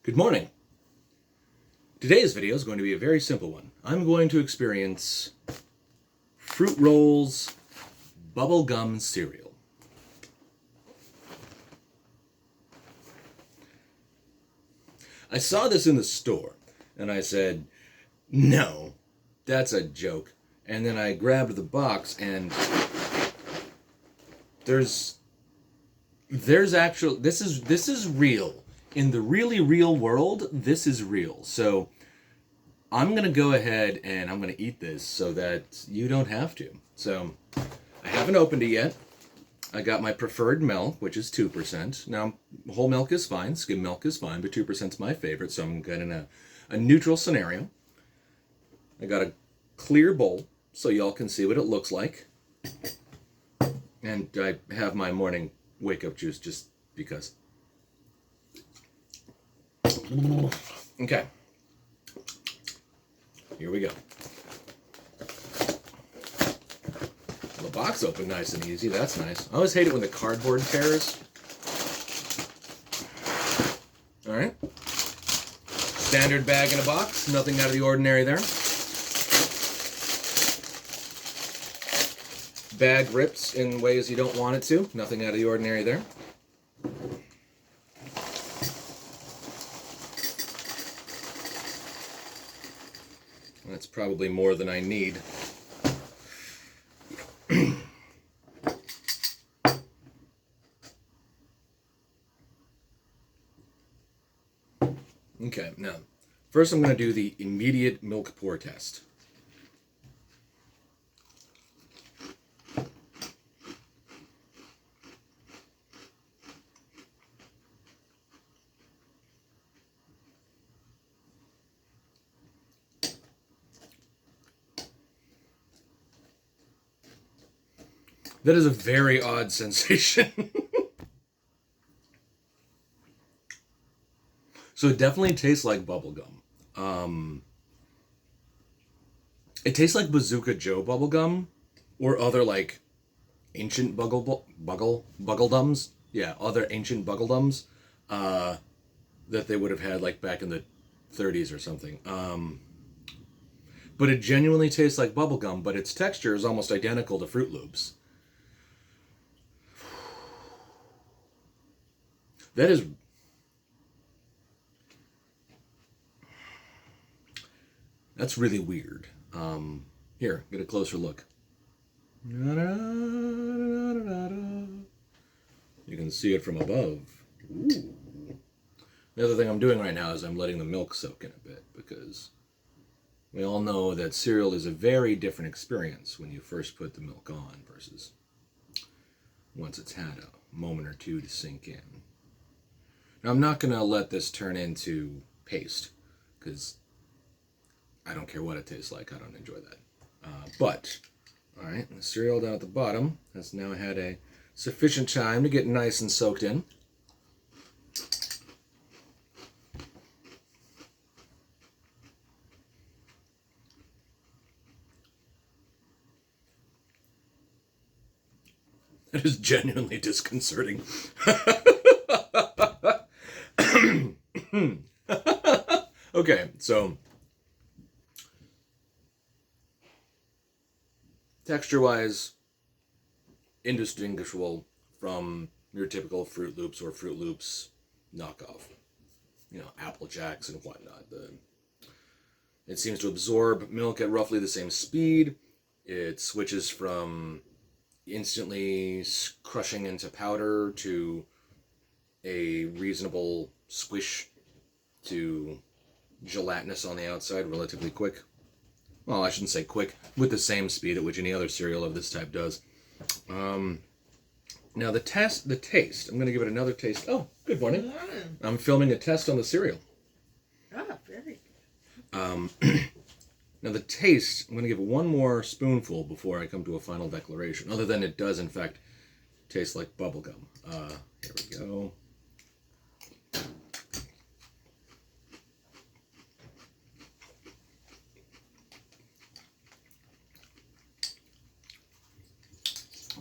Good morning. Today's video is going to be a very simple one. I'm going to experience Fruit Rolls Bubblegum cereal. I saw this in the store and I said, no, that's a joke. And then I grabbed the box and there's actual, this is real. In the really real world, this is real. So I'm going to go ahead and I'm going to eat this so that you don't have to. So I haven't opened it yet. I got my preferred milk, which is 2%. Now, whole milk is fine, skim milk is fine, but 2% is my favorite, so I'm getting a neutral scenario. I got a clear bowl so y'all can see what it looks like. And I have my morning wake-up juice just because. Okay. Here we go. The box opened nice and easy. That's nice. I always hate it when the cardboard tears. Alright. Standard bag in a box. Nothing out of the ordinary there. Bag rips in ways you don't want it to. Nothing out of the ordinary there. That's probably more than I need. Okay, now, first I'm going to do the immediate milk pour test. That is a very odd sensation. So it definitely tastes like bubblegum. It tastes like Bazooka Joe bubblegum or other like ancient buggledums. Yeah, other ancient buggledums that they would have had like back in the 30s or something. But it genuinely tastes like bubblegum, but its texture is almost identical to Fruit Loops. That's really weird. Here, get a closer look. You can see it from above. Ooh. The other thing I'm doing right now is I'm letting the milk soak in a bit because we all know that cereal is a very different experience when you first put the milk on versus once it's had a moment or two to sink in. Now, I'm not going to let this turn into paste because I don't care what it tastes like. I don't enjoy that. But, all right, the cereal down at the bottom has now had a sufficient time to get nice and soaked in. It is genuinely disconcerting. Okay, so texture-wise, indistinguishable from your typical Fruit Loops or Fruit Loops knockoff. You know, Apple Jacks and whatnot. It seems to absorb milk at roughly the same speed. It switches from instantly crushing into powder to a reasonable squish to gelatinous on the outside relatively quick. Well, I shouldn't say quick, with the same speed at which any other cereal of this type does. Now the taste, I'm going to give it another taste. Oh, good morning. Good morning. I'm filming a test on the cereal. Ah, very good. Now the taste, I'm going to give it one more spoonful before I come to a final declaration, other than it does in fact taste like bubblegum. Here we go.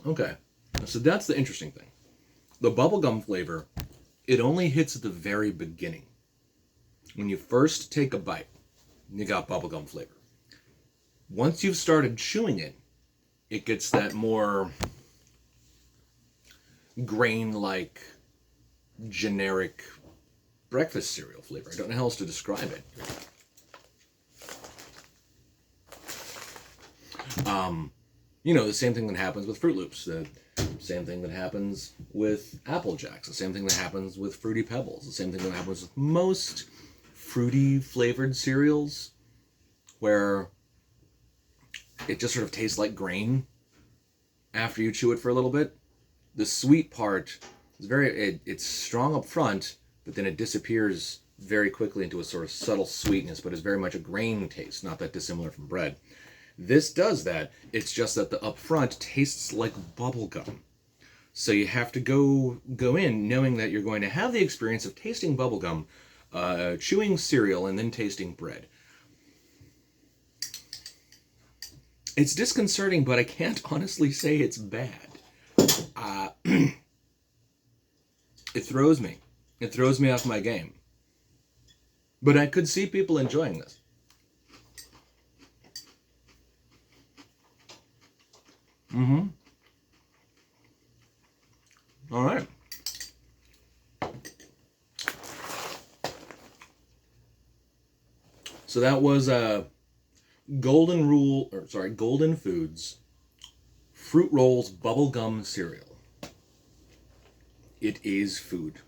Okay, so that's the interesting thing. The bubblegum flavor, it only hits at the very beginning. when you first take a bite, you got bubblegum flavor. Once you've started chewing it, it gets that more grain-like, generic breakfast cereal flavor. I don't know how else to describe it. You know, the same thing that happens with Fruit Loops, the same thing that happens with Apple Jacks, the same thing that happens with Fruity Pebbles, the same thing that happens with most fruity flavored cereals, where it just sort of tastes like grain after you chew it for a little bit. The sweet part is it's strong up front, but then it disappears very quickly into a sort of subtle sweetness, but is very much a grain taste, not that dissimilar from bread. This does that. It's just that the up front tastes like bubblegum. So you have to go in knowing that you're going to have the experience of tasting bubblegum, chewing cereal, and then tasting bread. It's disconcerting, but I can't honestly say it's bad. It throws me. It throws me off my game. But I could see people enjoying this. All right. So that was Golden Foods Fruit Rolls Bubblegum Cereal. It is food.